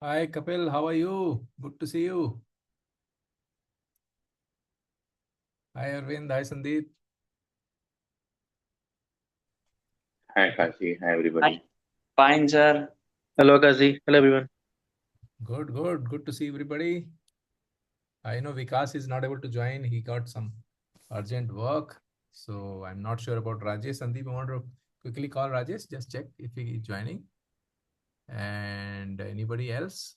Hi Kapil, how are you? Good to see you. Hi Arvind, hi Sandeep. Hi, Kashi. Hi, Fine, everybody. fine, sir. Hello, Kazi. Hello, everyone. Good to see everybody. I know Vikas is not able to join. He got some urgent work. So I'm not sure about Rajesh. Sandeep, I want to quickly call Rajesh. Just check if he is joining. And anybody else?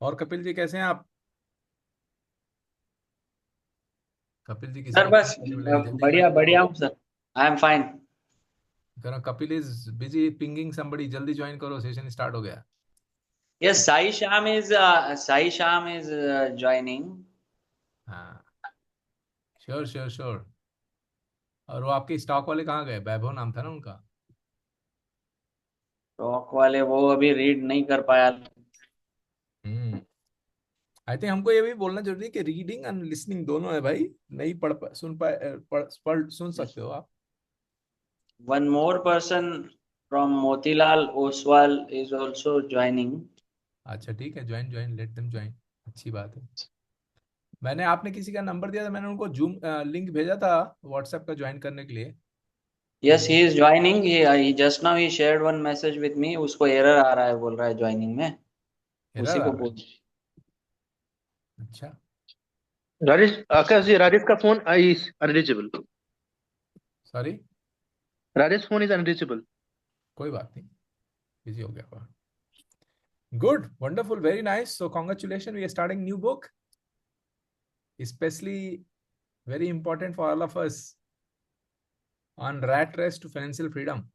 और कपिल जी कैसे हैं आप? कपिल जी किसी sir को बस जल्दी बढ़िया join बढ़िया करो. हूँ sir. I am fine. Kapil is busy pinging somebody. जल्दी ज्वाइन करो. सेशन स्टार्ट हो गया. Yes, Sai Sham is joining. हाँ, श्योर. और वो आपके स्टॉक वाले कहाँ गए? वैभव नाम था ना उनका. टॉक वाले वो अभी रीड नहीं कर पाया. आई थिंक हमको ये भी बोलना जरूरी है कि रीडिंग एंड लिसनिंग दोनों है भाई. नहीं सुन सकते हो आप. One more person from Motilal Oswal is also joining. अच्छा ठीक है, ज्वाइन लेट देम ज्वाइन. अच्छी बात है. आपने किसी का नंबर दिया था, मैंने उनको जूम लिंक भेजा था व्हाट्सएप का ज्वाइन करने के लिए. Yes, he is joining. He just now he shared one message with me. उसको एरर आ रहा है, बोल रहा है ज्वाइनिंग में. एरर उसी आ को रहा है. पूछ. अच्छा. Rajesh, Kazi, Rajesh का phone is unreachable. Sorry. Rajesh phone is unreachable. कोई बात नहीं, बिजी हो गया. Good, wonderful, very nice. So congratulations, we are starting new book, especially very important for all of us, on rat race to financial freedom.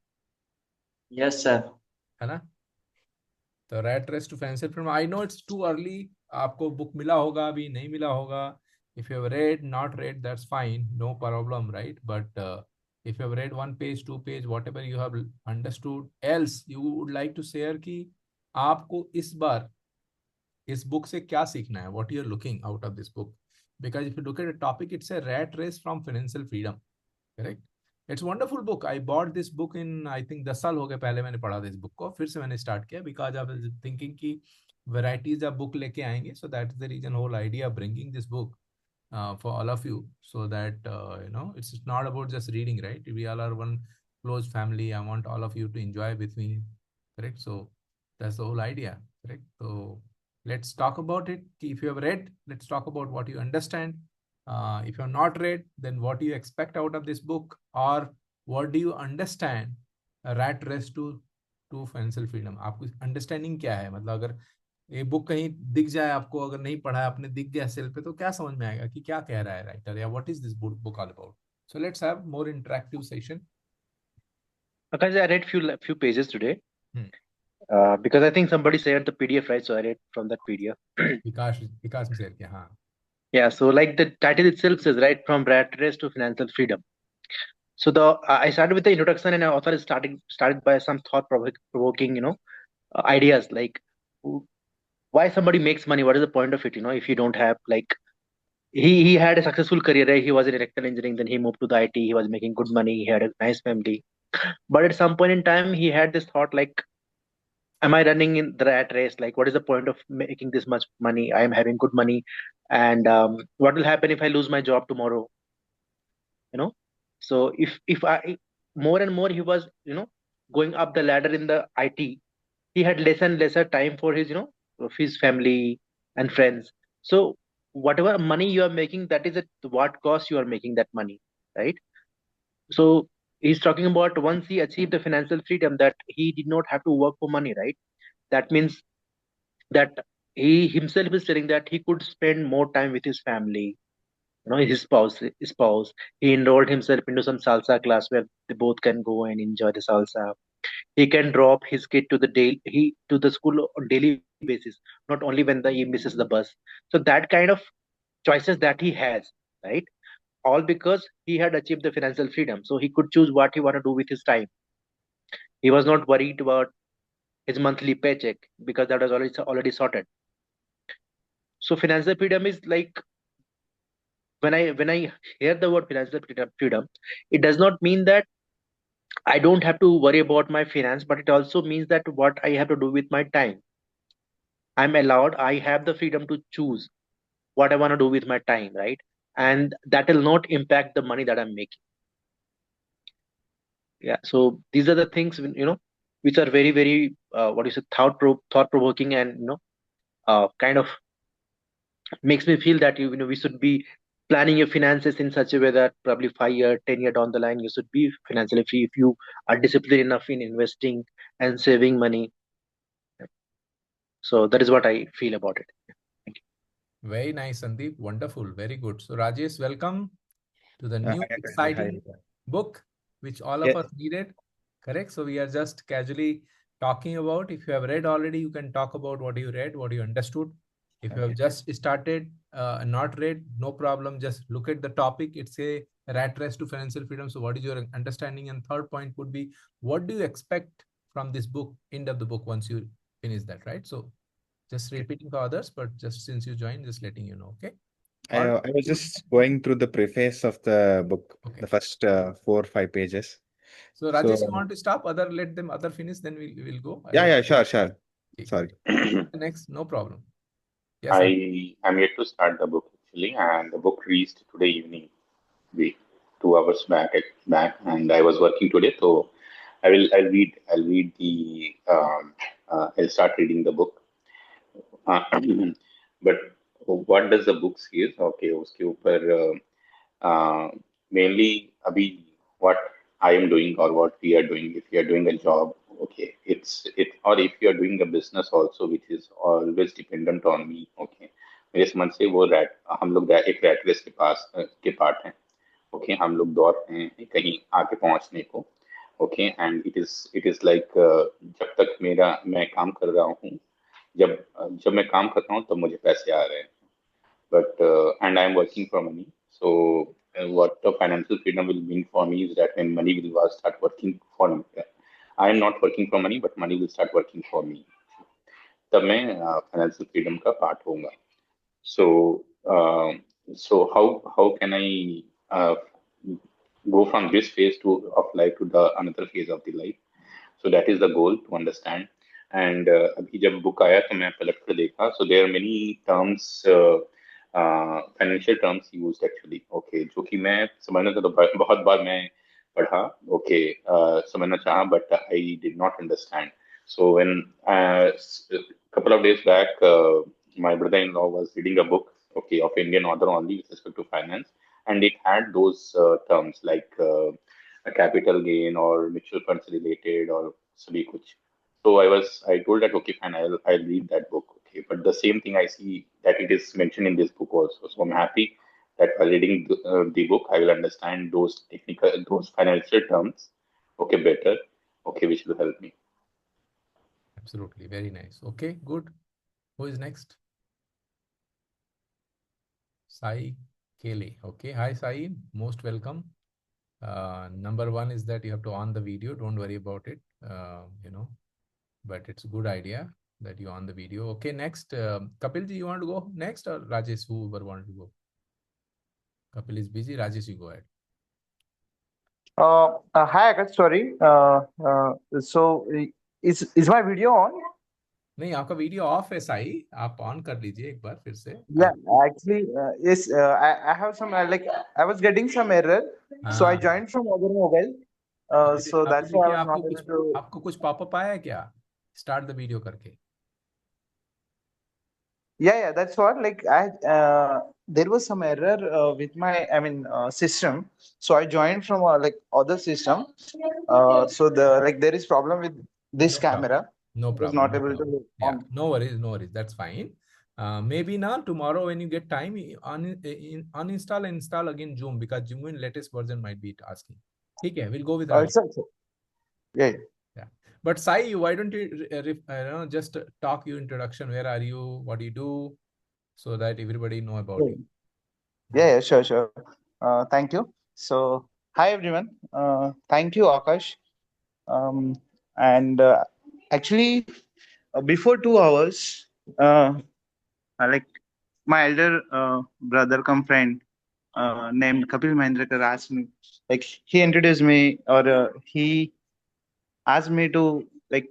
Yes, sir. है ना? तो rat race to financial freedom. I know it's too early. आपको book मिला होगा, अभी नहीं मिला होगा. If you have read, not read, that's fine, no problem, right? But if you have read 1 page, 2 page, whatever you have understood, else you would like to share कि आपको इस बार इस बुक से क्या सीखना है. What you are looking out of this book? Because if you look at the topic, it's a rat race from financial freedom. Correct? It's wonderful book. I bought this book in, I think 10 साल हो गए पहले मैंने पढ़ा था इस book को. फिर से मैंने स्टार्ट किया because I was thinking कि varieties of book लेके आएंगे. So that's the reason, whole idea of bringing this book for all of you, so that it's not about just reading, right? We all are one close family. I want all of you to enjoy with me. Correct? So that's the whole idea. Correct? So let's talk about it. If you have read, let's talk about what you understand. If you have not read, then what do you expect out of this book, or what do you understand a rat race to financial freedom? आपको understanding क्या है? मतलब अगर ये book कहीं दिख जाए आपको, अगर नहीं पढ़ा है आपने, दिख गया सेल पे, तो क्या समझ में आएगा कि क्या कह रहा है राइटर, या what is this book all about. So let's have more interactive session. Kazi, I read few pages today. Hmm. Because I think somebody shared the PDF, right? So I read from that PDF. विकास में share किया. हाँ. Yeah. So like the title itself says, right, from rat race to financial freedom. So I started with the introduction, and I author is started by some thought provoking, ideas like why somebody makes money. What is the point of it? If you don't have like he had a successful career, right? He was in electrical engineering, then he moved to the IT. He was making good money. He had a nice family. But at some point in time, he had this thought like, am I running in the rat race? Like, what is the point of making this much money? I am having good money. And what will happen if I lose my job tomorrow? So if I more and more he was, going up the ladder in the IT, he had less and lesser time for his, of his family and friends. So whatever money you are making, that is at what cost you are making that money, right? So he's talking about once he achieved the financial freedom, that he did not have to work for money, right? That means that he himself is telling that he could spend more time with his family, his spouse. He enrolled himself into some salsa class where they both can go and enjoy the salsa. He can drop his kid to the school on daily basis, not only when he misses the bus. So that kind of choices that he has, right? All because he had achieved the financial freedom. So he could choose what he want to do with his time. He was not worried about his monthly paycheck because that was already sorted. So financial freedom is like, when I hear the word financial freedom, it does not mean that I don't have to worry about my finance, but it also means that what I have to do with my time. I have the freedom to choose what I want to do with my time, right? And that will not impact the money that I'm making. Yeah. So these are the things, which are very, very, what is it, thought provoking, and kind of makes me feel that we should be planning your finances in such a way that probably 5 year, 10 year down the line, you should be financially free if you are disciplined enough in investing and saving money. So that is what I feel about it. Thank you. Very nice, Sandeep. Wonderful. Very good. So, Rajesh, welcome to the new Hi, exciting hi. book, which all of Yes. us needed. Correct. So, we are just casually talking about. If you have read already, you can talk about what you read, what you understood. If you have just started, not read, no problem. Just look at the topic. It's a rat race to financial freedom. So, what is your understanding? And third point would be, what do you expect from this book, end of the book, once you finish that, right? So, just repeating for others, but just since you joined, just letting you know. Okay. I, All I was just going through the preface of the book, okay. the first 4 or 5 pages. So Rajesh, you want to stop? Let them other finish, then we'll go. Yeah, sure. Okay. Sorry. Next, no problem. Yes, sir. I am yet to start the book actually, and the book reached today evening, the 2 hours back, and I was working today, so I'll read the I'll start reading the book. Uh, but what does the book says? Okay, उसके ऊपर mainly अभी what I am doing or what we are doing. If you are doing a job, okay, or if you are doing a business also, which is always dependent on me, okay. मेरे समझ से वो हम लोग एक rat race के part हैं, okay. हम लोग दौड़ रहे हैं कहीं आगे पहुंचने को, okay. And it is like जब तक मैं काम कर रहा हूँ, जब जब मैं काम कर रहा हूँ तब मुझे पैसे आ रहे हैं, but and I am working for money. So what the financial freedom will mean for me is that when money will start working for me, I am not working for money, but money will start working for me. तब मैं financial freedom का part होऊंगा. So how can I go from this phase of life to the another phase of the life? So that is the goal to understand. And अभी जब book आया तो मैं पलट कर देखा, so there are many terms, financial terms used actually, okay, जो कि मैं समझना था, तो बहुत बार मैं पढ़ा, okay, समझना चाहा, but I did not understand. So when couple of days back, my brother-in-law was reading a book, okay, of Indian author only with respect to finance, and it had those terms like a capital gain or mutual funds related or sabhi kuch. So I told that okay fine, I'll read that book, okay. But the same thing I see that it is mentioned in this book also. So I'm happy that while reading the book I will understand those financial terms, okay, better, okay, which will help me. Absolutely. Very nice. Okay, good. Who is next? Sai Kele. Okay. Hi, Sai. Most welcome. Number one is that you have to on the video. Don't worry about it. But it's a good idea that you on the video. Okay, next. Kapilji, you want to go next, or Rajesh, whoever want to go? Kapil is busy. Rajesh, you go ahead. Hi, Akash. Sorry. So is my video on? नहीं, आपका video of है साई, आप on कर लीजिए एक बार फिर से. Yeah, actually, yes. I have some like I was getting some error, so I joined from other mobile. So that's why I was not able to. आपको कुछ पॉपअप आया क्या स्टार्ट द वीडियो करके? Yeah, that's what. Like there was some error with my system, so I joined from like other system. So there is problem with this camera. No I was problem. not able to. Yeah, no worries. That's fine. Maybe now tomorrow when you get time, uninstall and install again Zoom, because Zoom in latest version might be asking. Okay, we'll go with that. Yeah. But Sai, why don't you just talk your introduction? Where are you? What do you do? So that everybody know about you. Yeah, sure. Thank you. So, hi everyone. Thank you, Akash. Um, and actually, before 2 hours, like my elder brother come friend named Kapil Mahendrakar asked me, like he introduced me, or he asked me to like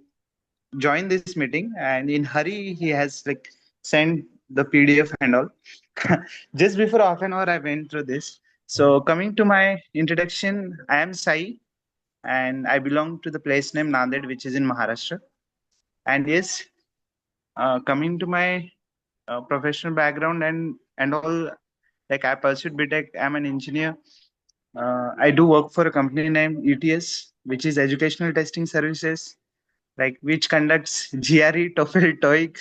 join this meeting, and in hurry he has like sent the PDF and all. Just before half an hour, I went through this. So coming to my introduction, I am Sai, and I belong to the place named Nanded, which is in Maharashtra. And yes, coming to my professional background and all, like I pursued BTech. I'm an engineer. I do work for a company named ETS, which is Educational Testing Services, like which conducts GRE, TOEFL, TOEIC,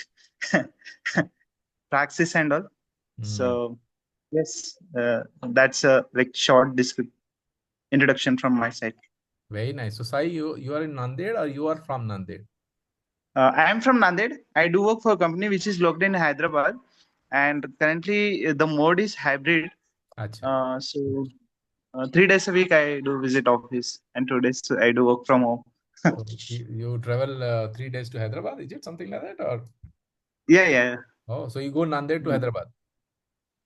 Praxis, and all. So yes, that's a like short introduction from my side. Very nice. So Sai, you are in Nanded or you are from Nanded? I am from Nanded. I do work for a company which is located in Hyderabad, and currently the mode is hybrid. Acha. So 3 days a week I do visit office, and 2 days I do work from home. So you travel 3 days to Hyderabad, is it something like that? Or Yeah. oh, so you go Nanded to Hyderabad.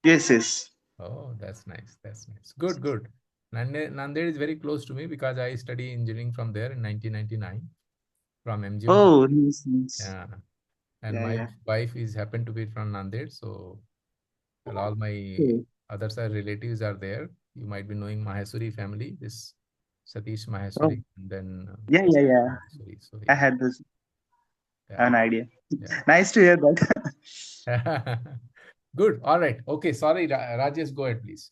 Yes. Oh, that's nice. That's nice. Good. Nanded is very close to me because I study engineering from there in 1999 from MGM. Oh, nice. Yeah. And my Yeah. wife is happened to be from Nanded, so and all my Oh, other side relatives are there. You might be knowing Maheswari family, this Satish oh, Maheswari, and then yeah. Maheswari. So I yeah, had this yeah, an idea. yeah. Nice to hear that. Good. All right. Okay. Sorry, Rajesh, go ahead, please.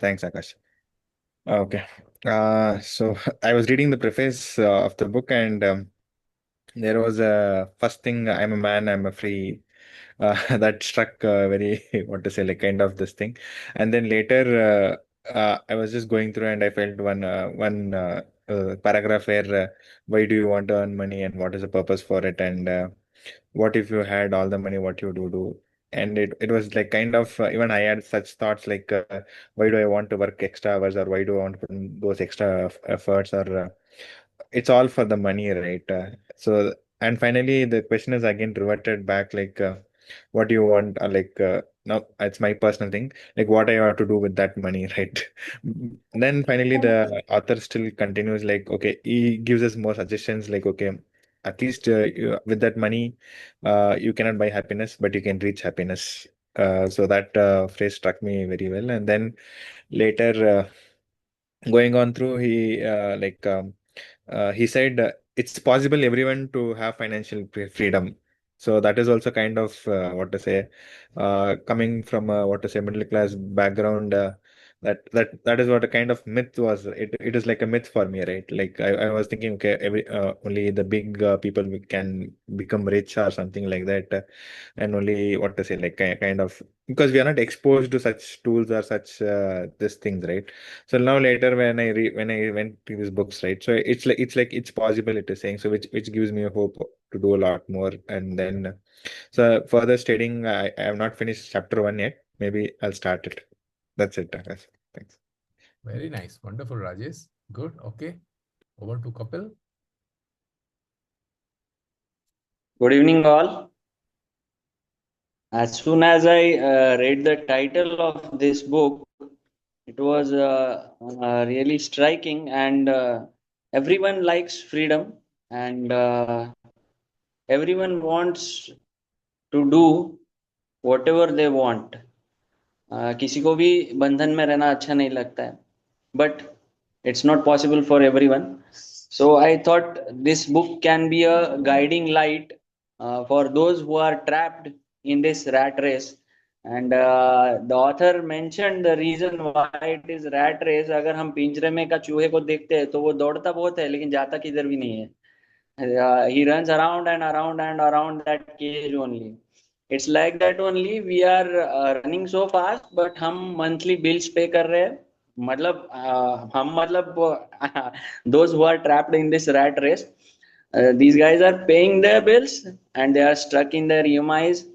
Thanks, Akash. Okay. So I was reading the preface of the book, and there was a first thing, I'm a man, I'm a free, that struck very, what to say, like kind of this thing. And then later, I was just going through and I felt one paragraph where why do you want to earn money and what is the purpose for it? And what if you had all the money, what you would do? And it was like kind of even I had such thoughts like why do I want to work extra hours, or why do I want to put in those extra efforts, or it's all for the money, right? So and finally the question is again reverted back like what do you want, no, it's my personal thing, like what I want to do with that money, right? Then finally the author still continues like, okay, he gives us more suggestions like, okay, at least with that money you cannot buy happiness, but you can reach happiness. So that phrase struck me very well. And then later going on through, he said it's possible everyone to have financial freedom. So that is also kind of what to say, coming from a what to say middle class background. That is what a kind of myth was. It is like a myth for me, right? Like I was thinking, okay, only the big people can become rich or something like that, and only what to say, like kind of, because we are not exposed to such tools or such this things, right? So now later when I went to these books, right? So it's possible, it is saying, so which gives me a hope to do a lot more. And then so further studying, I have not finished chapter 1 yet. Maybe I'll start it. That's it, Akash. Thanks. Very nice. Wonderful, Rajesh. Good. Okay. Over to Kapil. Good evening, all. As soon as I read the title of this book, it was really striking, and everyone likes freedom, and everyone wants to do whatever they want. किसी को भी बंधन में रहना अच्छा नहीं लगता है, but it's not possible for everyone. So I thought this book can be a guiding light for those who are trapped in this rat race. And the author mentioned the reason why it is rat race. अगर हम पिंजरे में का चूहे को देखते हैं तो वो दौड़ता बहुत है लेकिन जाता किधर भी नहीं है. He runs around and around and around that cage only. It's like that only. We are running so fast, but हम monthly bills pay कर रहे हैं. मतलब हम मतलब those who are trapped in this rat race, these guys are paying their bills and they are stuck in their EMIs.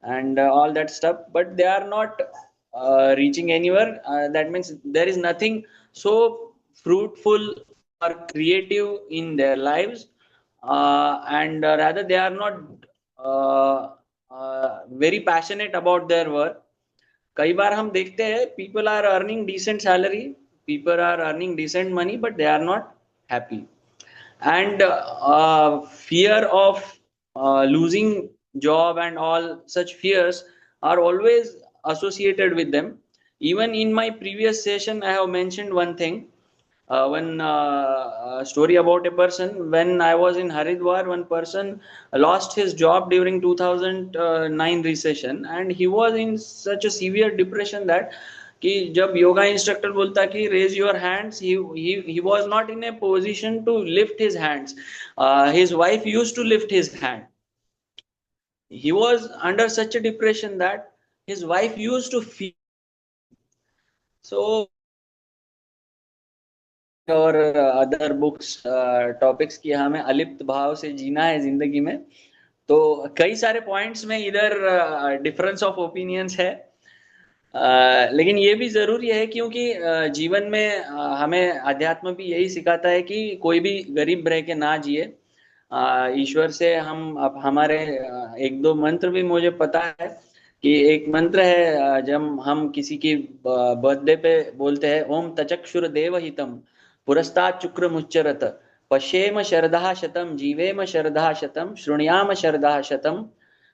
and all that stuff, but they are not reaching anywhere. That means there is nothing so fruitful or creative in their lives, and rather they are not very passionate about their work. कई बार हम देखते हैं people are earning decent salary, people are earning decent money, but they are not happy. And fear of losing job and all such fears are always associated with them. Even in my previous session I have mentioned one thing, one story about a person. When I was in Haridwar, one person lost his job during 2009 recession, and he was in such a severe depression that कि जब yoga instructor बोलता कि raise your hands, he was not in a position to lift his hands. His wife used to lift his hand. He was under such a depression that his wife used to feel. So और other books topics की हमें अलिप्त भाव से जीना है जिंदगी में, तो कई सारे पॉइंट्स में इधर डिफरेंस ऑफ ओपिनियंस है, लेकिन ये भी जरूरी है क्योंकि जीवन में हमें अध्यात्म भी यही सिखाता है कि कोई भी गरीब रह के ना जिए। ईश्वर से हम अब हमारे एक दो मंत्र भी मुझे पता है कि एक मंत्र है जब हम किसी की बर्थडे पे बोलते हैं ओम तचक्षुर देवहितम पुरस्तात् शुक्रमुच्चरत पश्येम शरदः शतम जीवेम शरदः शतम शृणुयाम शरदः शतम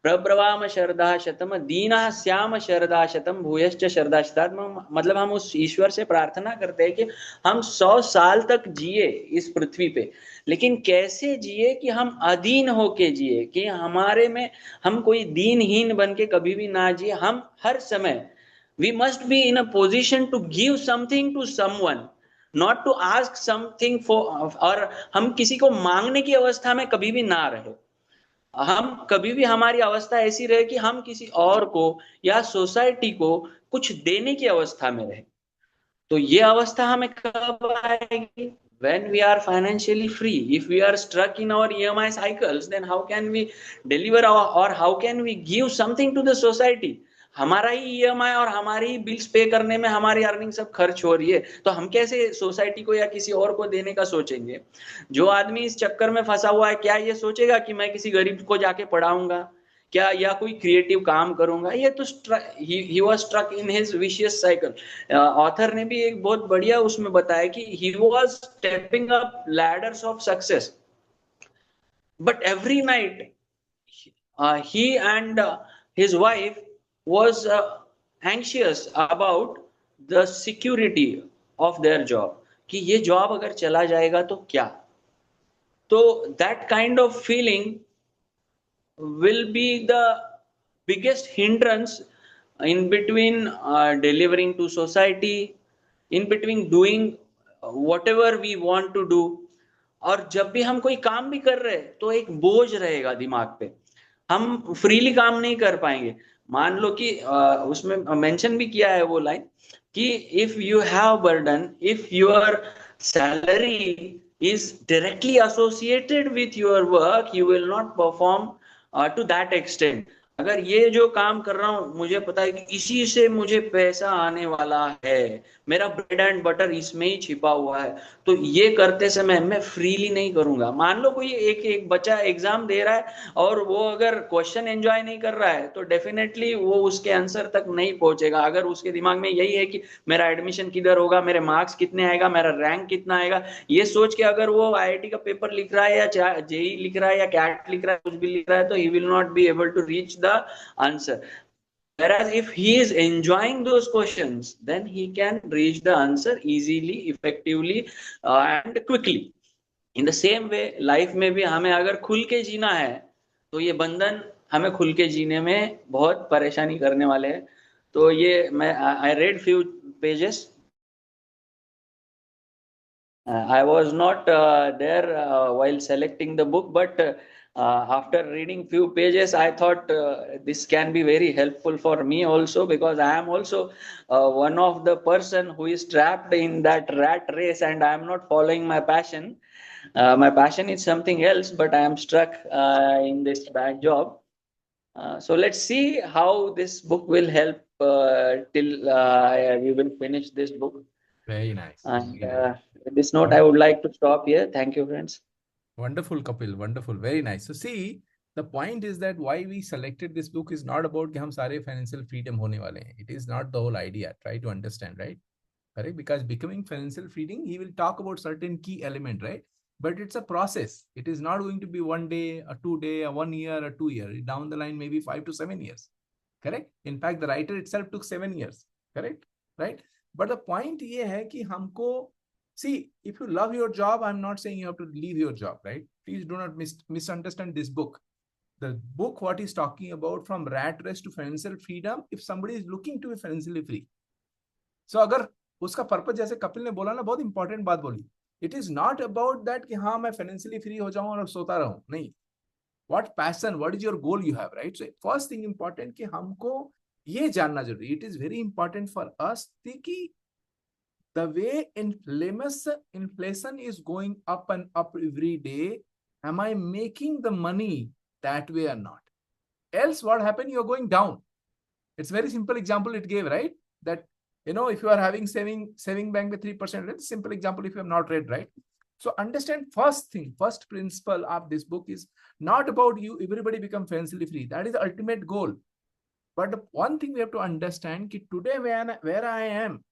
प्रब्रवाम शरदः शतम दीनः स्याम शरदः शतम भूयश्च शरदः शतात्। मतलब हम उस ईश्वर से प्रार्थना करते हैं कि हम 100 साल तक जिए इस पृथ्वी पे, लेकिन कैसे जिए कि हम अधीन होके जिए, कि हमारे में हम कोई दीनहीन बन के कभी भी ना जिए। हम हर समय we must be in a position to give something to someone, not to ask something for, और हम किसी को मांगने की अवस्था में कभी भी ना रहे। हम कभी भी हमारी अवस्था ऐसी रहे कि हम किसी और को या सोसाइटी को कुछ देने की अवस्था में रहे। तो ये अवस्था हमें कब आएगी? When we are financially free. If we are stuck in our EMI cycles, then how can we deliver or how can we give something to the society? हमारा ही EMI और हमारी ही बिल्स पे करने में हमारी अर्निंग सब खर्च हो रही है, तो हम कैसे सोसाइटी को या किसी और को देने का सोचेंगे? जो आदमी इस चक्कर में फंसा हुआ है, क्या ये सोचेगा कि मैं किसी गरीब को जाके पढ़ाऊंगा क्या, या कोई क्रिएटिव काम करूंगा? ये तो he was struck in his vicious cycle. Author ने भी एक बहुत बढ़िया उसमें बताया कि he was stepping up ladders of success, but every night he and his wife was anxious about the security of their job, कि ये जॉब अगर चला जाएगा तो क्या? तो that kind of feeling will be the biggest hindrance in between delivering to society, in between doing whatever we want to do. और जब भी हम कोई काम भी कर रहे हैं तो एक बोझ रहेगा दिमाग पे, हम फ्रीली काम नहीं कर पाएंगे। मान लो कि उसमें मेंशन भी किया है वो लाइन कि if you have burden, if your salary is directly associated with your work, you will not perform to that extent. अगर ये जो काम कर रहा हूँ मुझे पता है कि इसी से मुझे पैसा आने वाला है, मेरा ब्रेड एंड बटर इसमें ही छिपा हुआ है, तो ये करते समय मैं फ्रीली नहीं करूंगा। मान लो कोई एक बच्चा एग्जाम दे रहा है और वो अगर क्वेश्चन एंजॉय नहीं कर रहा है तो डेफिनेटली वो उसके आंसर तक नहीं पहुंचेगा। अगर उसके दिमाग में यही है कि मेरा एडमिशन किधर होगा, मेरे मार्क्स कितने आएगा, मेरा रैंक कितना आएगा, ये सोच के अगर वो IIT का पेपर लिख रहा है या JEE लिख रहा है या कैट लिख रहा है, कुछ भी लिख रहा है, तो he will not be able to reach the answer. Whereas if he is enjoying those questions, then he can reach the answer easily, effectively and quickly. In the same way, life में भी हमें अगर खुल के जीना है तो ये बंधन हमें खुल के जीने में बहुत परेशानी करने वाले हैं। तो ये मैं I read few pages. I was not there while selecting the book, but after reading few pages I thought this can be very helpful for me also, because I am also one of the person who is trapped in that rat race and I am not following my passion. My passion is something else, but I am stuck in this bad job. So let's see how this book will help till we will finish this book. Very nice. And Very nice. with this note, I would like to stop here. Thank you, friends. Wonderful, Kapil. Wonderful. Very nice. So see, the point is that why we selected this book is not about कि हम सारे financial freedom होने वाले हैं. It is not the whole idea. Try to understand, right? Correct? Because becoming financial freedom, he will talk about certain key element, right? But it's a process. It is not going to be 1 day, a 2 day, a 1 year, a 2 year. Down the line, maybe 5 to 7 years. Correct? In fact, the writer itself took 7 years. Correct? Right? But the point ये है कि हमको see, if you love your job, I'm not saying you have to leave your job, right? Please do not misunderstand this book. The book, what is talking about from rat race to financial freedom, if somebody is looking to be financially free. So अगर उसका purpose जैसे कपिल ने बोला ना, बहुत important बात बोली, it is not about that कि हाँ मैं फाइनेंशियली फ्री हो जाऊं और सोता रहूं, नहीं. What passion, what is your goal you have, right? So first thing important कि हमको ये जानना जरूरी, it is very important for us कि the way inflation is going up and up every day, am I making the money that way or not? Else what happened? You're going down. It's very simple example it gave, right? That, you know, if you are having saving bank with 3% rate, simple example if you have not read, right? So understand first thing, first principle of this book is not about you, everybody become financially free. That is the ultimate goal. But the one thing we have to understand ki today where I am,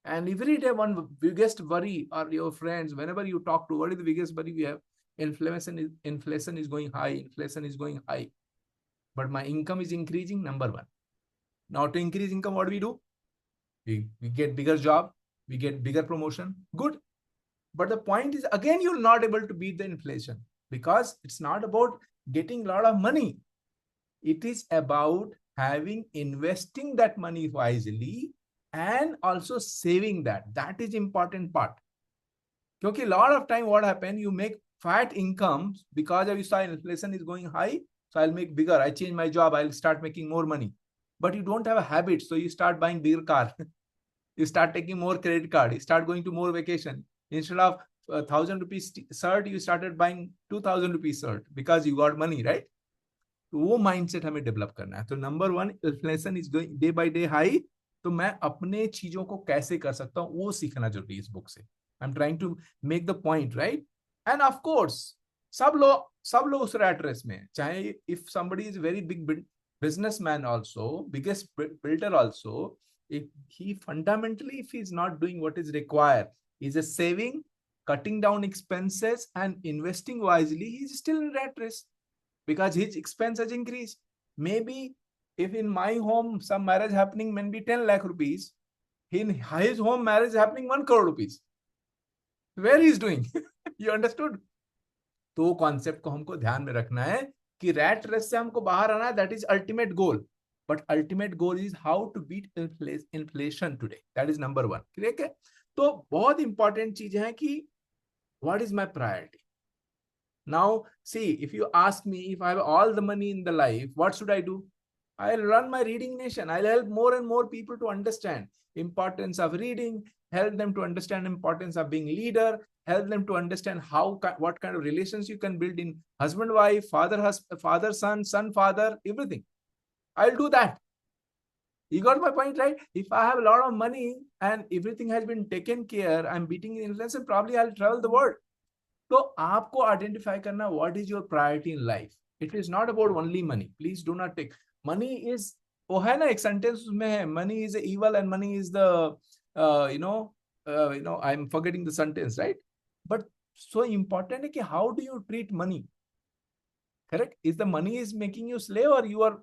and every day one biggest worry, or your friends, whenever you talk to, what is the biggest worry we have? Inflation is going high, inflation is going high. But my income is increasing, number one. Now to increase income, what do? We get bigger job, we get bigger promotion, good. But the point is, again, you're not able to beat the inflation because it's not about getting a lot of money. It is about investing that money wisely and also saving that. That is important part. Because a lot of time what happen, you make fat incomes because of you saw inflation is going high, so I'll make bigger. I change my job, I'll start making more money. But you don't have a habit, so you start buying bigger car. You start taking more credit card. You start going to more vacation. Instead of 1,000 rupees shirt, you started buying 2,000 rupees shirt because you got money, right? तो वो mindset हमें develop करना है. तो number one, inflation is going day by day high, तो मैं अपने चीजों को कैसे कर सकता हूँ वो सीखना जरूरी है इस बुक से. I am trying to make the point, right? End of course सब लोग उस रैट रेस में, चाहे if somebody is very big businessman also, biggest builder also, if he fundamentally, if he is not doing what is required, is a saving, cutting down expenses and investing wisely, he is still in rat race because his expense has increased. Maybe if in my home some marriage happening may be 10 lakh rupees, in his home marriage happening 1 crore rupees. Where he is doing? You understood? तो concept को हमको ध्यान में रखना है कि rat race से हमको बाहर आना है. That is ultimate goal. But ultimate goal is how to beat inflation today. That is number one. ठीक है? तो बहुत इंपॉर्टेंट चीज है कि what is my priority. Now see, if you ask me, if I have all the money in the life, what should I do? I'll run my reading nation. I'll help more and more people to understand importance of reading, help them to understand importance of being leader, help them to understand what kind of relations you can build in husband wife, father son, son father, everything. I'll do that. You got my point, right? If I have a lot of money and everything has been taken care, I'm beating inflation, probably I'll travel the world. So aapko identify karna what is your priority in life. It is not about only money. Please do not take money is, वो है ना एक sentence उसमें है, money is evil and money is the I'm forgetting the sentence, right? But so important है कि how do you treat money? Correct? Is the money is making you slave or you are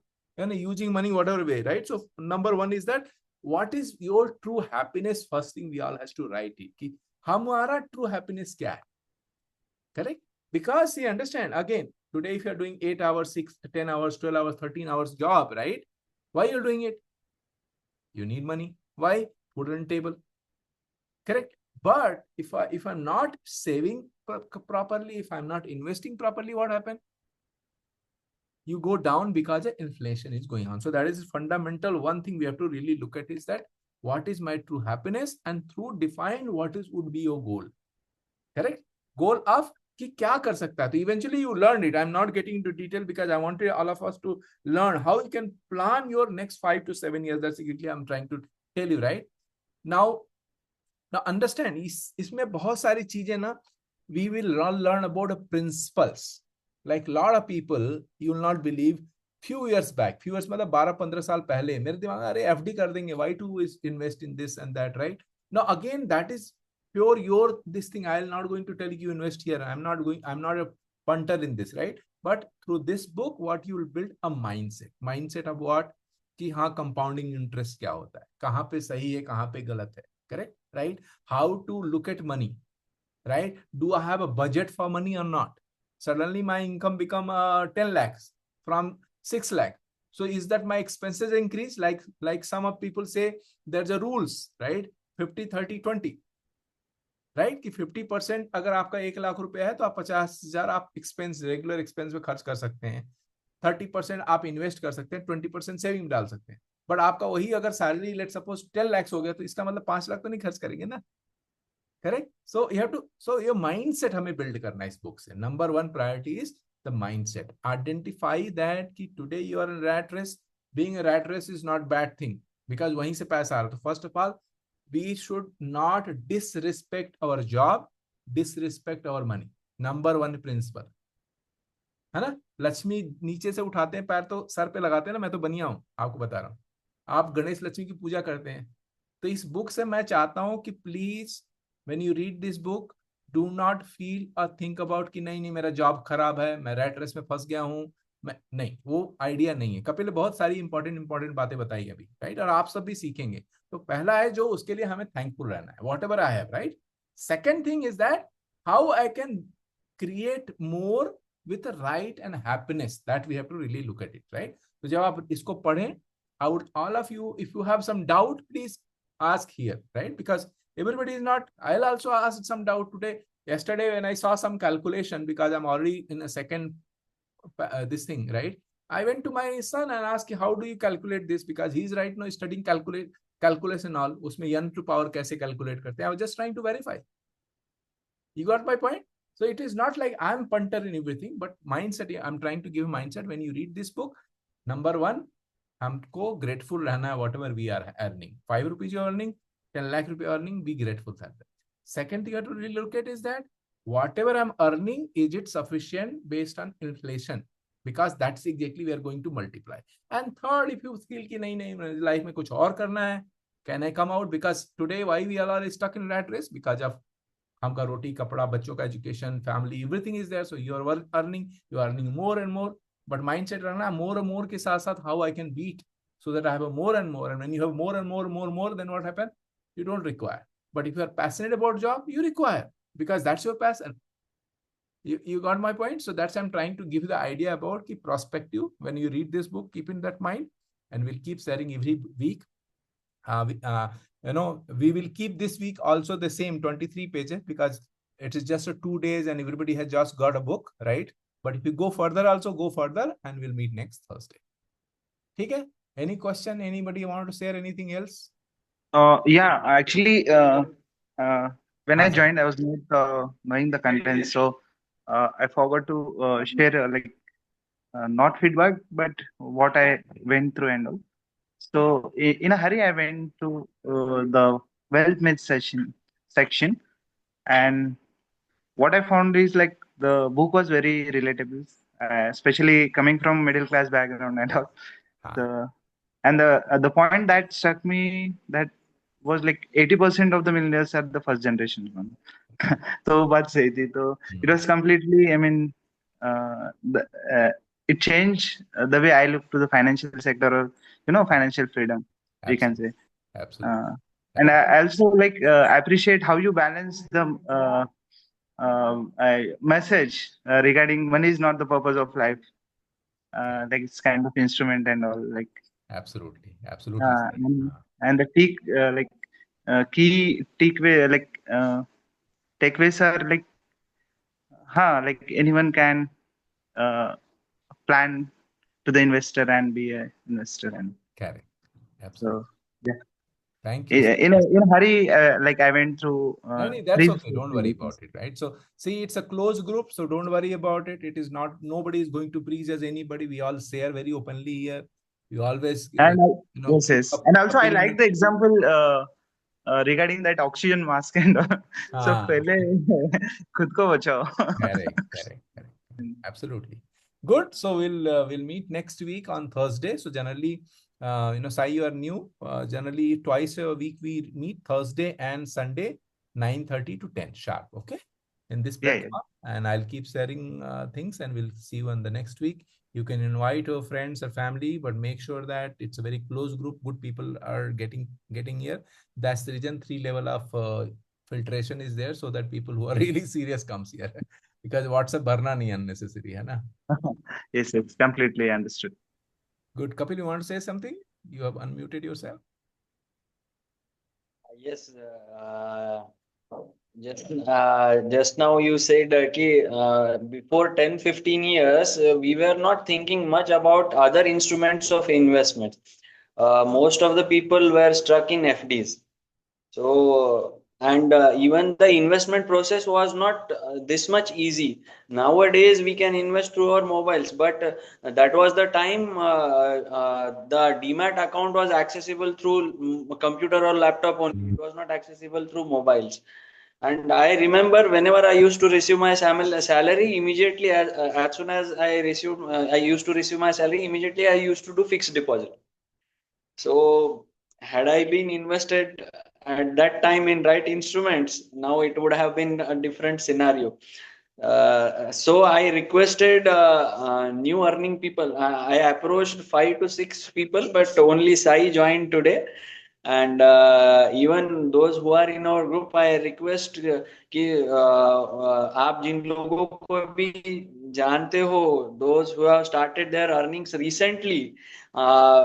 using money whatever way, right? So number one is that what is your true happiness? First thing we all has to write it कि हमारा true happiness क्या है? Correct? Because you understand, again, today if you're doing 8 hours, 6, 10 hours, 12 hours, 13 hours job, right? Why you're doing it? You need money. Why? Food on the table. Correct? But if I'm not saving properly, if I'm not investing properly, what happens? You go down because inflation is going on. So that is fundamental. One thing we have to really look at is that what is my true happiness, and through define what would be your goal. Correct? Goal of कि क्या कर सकता है. तो eventually you learned it. I'm not getting into detail because I wanted all of us to learn how you can plan your next 5 to 7 years. That's exactly I'm trying to tell you, right? Now understand, इसमें बहुत सारी चीजें ना, we will learn about the principles. Like lot of people, you will not believe, few years मतलब 12-15 साल पहले मेरे दिमाग में, अरे FD कर देंगे, why to invest in this and that, right? Now again, that is pure your this thing. I am not going to tell you invest here. I'm not a punter in this, right? But through this book, what you will build a mindset of what, कि हाँ compounding interest क्या होता है, कहाँ पे सही है, कहाँ पे गलत है, correct, right? How to look at money, right? Do I have a budget for money or not? Suddenly my income become 10 lakhs from 6 lakh. So is that my expenses increase? Like some of people say, there's a rules, right? 50-30-20, right? कि 50% अगर आपका 1 लाख रुपया है तो आप 50,000 आप expense, regular expense में खर्च कर सकते हैं, 30% आप इन्वेस्ट कर सकते हैं, 20% सेविंग में डाल सकते हैं. बट आपका वही अगर सैलरी लेट सपोज 10 लाख हो गया, तो इसका मतलब 5 लाख तो नहीं खर्च करेंगे ना, correct? So you have to, so your mindset हमें बिल्ड करना है इस बुक से. Number 1 priority is the mindset. Identify that कि today you are in rat race. Being a rat race is not bad thing, because वहीं से पैसा आ रहा है. तो first of all, we should not disrespect our job, disrespect our money. Number 1 principle है ना. लक्ष्मी नीचे से उठाते हैं पैर तो सर पे लगाते हैं ना. मैं तो बनिया हूं, आपको बता रहा हूं. आप गणेश लक्ष्मी की पूजा करते हैं. तो इस बुक से मैं चाहता हूं कि please when you read this book, do not feel और थिंक अबाउट कि नहीं नहीं मेरा जॉब खराब है, मैं रैट रेस में फंस गया हूं, मैं नहीं, वो आइडिया नहीं है. कपिल ने बहुत सारी इंपॉर्टेंट बातें बताई अभी, राइट? और आप सब भी सीखेंगे. तो पहला है जो, उसके लिए हमें थैंकफुल रहना है, what ever I have, right? Second thing is that how I can create more with the right and happiness, that we have to really look at it, right? तो जब आप इसको पढ़ें, I would all of you, if you have some doubt, please ask here, right? Because everybody is not, I'll also ask some doubt today. Yesterday when I saw some calculation, because I'm already in a second this thing, right? I went to my son and asked, how do you calculate this? Because he's right now studying calculus and all. उसमें n to power कैसे calculate करते हैं? I was just trying to verify. You got my point? So it is not like I'm punter in everything, but mindset, I'm trying to give mindset. When you read this book, number 1, हमको grateful रहना है whatever we are earning. 5 rupees you're earning, 10 lakh rupee earning, be grateful for that. Second thing you have to really look at is that whatever I'm earning, is it sufficient based on inflation? Because that's exactly we are going to multiply. And third, if you feel कि नहीं life में कुछ और करना है, can I come out? Because today why we all are stuck in rat race? Because of हमका रोटी कपड़ा बच्चों का education family everything is there. So you are earning more and more. But mindset रहना मोर और more के साथ साथ how I can beat so that I have a more and more. And when you have more and more, then what happens? You don't require. But if you are passionate about job, you require, because that's your passion. You got my point? So that's I'm trying to give you the idea about the perspective. When you read this book, keep in that mind, and we'll keep sharing every week. We will keep this week also the same 23 pages, because it is just a 2 days and everybody has just got a book, right? But if you go further, also go further, and we'll meet next Thursday. Okay? Any question? Anybody want to share anything else? Yeah, actually, when I joined, I was not knowing the content, so I forgot to share not feedback, but what I went through and all. So in a hurry, I went to the wealth myth section, and what I found is like the book was very relatable, especially coming from middle class background and all. The point that struck me that was like 80% of the millionaires are the first generation one. So but say it was completely, I mean, it changed the way I look to the financial sector, or financial freedom, we can say. Absolutely. And I also appreciate how you balance the message regarding money is not the purpose of life. Like it's kind of instrument and all, like absolutely. and the key takeaway, takeaways are like anyone can plan to the investor and be an investor, and correct. Absolutely. so yeah. Thank you. In a hurry, like I went through No, that's three okay. Don't worry about it, right? So see, it's a closed group, so don't worry about it. It is not, nobody is going to preach as anybody. We all share very openly here. We always, and yes, keep yes, and also I coupling like it. the example regarding that oxygen mask and all. So Ah, पहले खुद को बचाओ. correct. Absolutely. Good. So we'll meet next week on Thursday. So generally, Sai, you are new. Generally, twice a week we meet, Thursday and Sunday, 9:30 to 10 sharp. Okay, in this Yeah, platform, and I'll keep sharing things, and we'll see you on the next week. You can invite your friends or family, but make sure that it's a very close group. Good people are getting here. That's the reason 3 level of filtration is there, so that people who are really serious comes here. Because WhatsApp भरना नहीं unnecessary है ना. yes, it's completely understood. Good. Kapil, you want to say something? You have unmuted yourself. Yes, just now you said before 10-15 years, we were not thinking much about other instruments of investment. Most of the people were stuck in FDs. So, and even the investment process was not this much easy. Nowadays, we can invest through our mobiles, but that was the time the Demat account was accessible through computer or laptop only. It was not accessible through mobiles. And I remember whenever I used to receive my salary, immediately as soon as I used to receive my salary, immediately I used to do fixed deposit. So had I been invested at that time in right instruments, now it would have been a different scenario. So I requested new earning people. I approached 5 to 6 people, but only Sai joined today. And even those who are in our group, I request कि आप जिन लोगों को भी जानते हो, those who have started their earnings recently,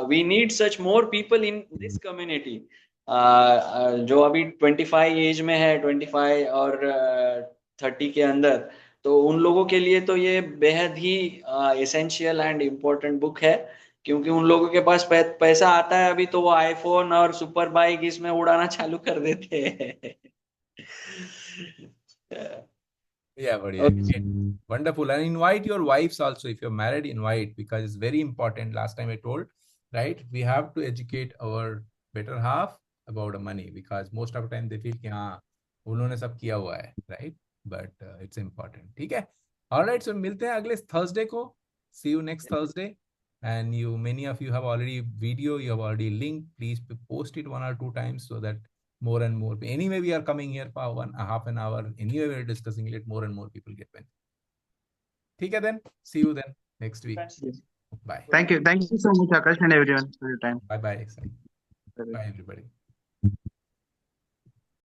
we need such more people in this community. जो अभी 25 as में है, 25 और 30 के अंदर, तो उन लोगों के लिए तो ये बेहद ही एसेंशियल एंड इम्पोर्टेंट बुक है, क्योंकि उन लोगों के पास पैसा आता है अभी, तो वो आईफोन और सुपर बाइक इसमें उड़ाना चालू कर देते हैं. Yeah, but yeah, wonderful. And invite your wives also. If you're married, invite, because it's very important. Last time I told, right? We have to educate our better half about the money, because most of the time they feel कि हाँ उन्होंने सब किया हुआ है, right? But it's important. ठीक है? All right. So मिलते हैं अगले Thursday को. See you next Thursday. And many of you have already video. You have already linked. Please post it 1 or 2 times so that more and more. Anyway, we are coming here for half an hour. Anyway, we are discussing it. More and more people get benefit. ठीक है then. See you then next week. Bye. Thank you so much, Akash, and everyone for your time. Bye. Bye everybody.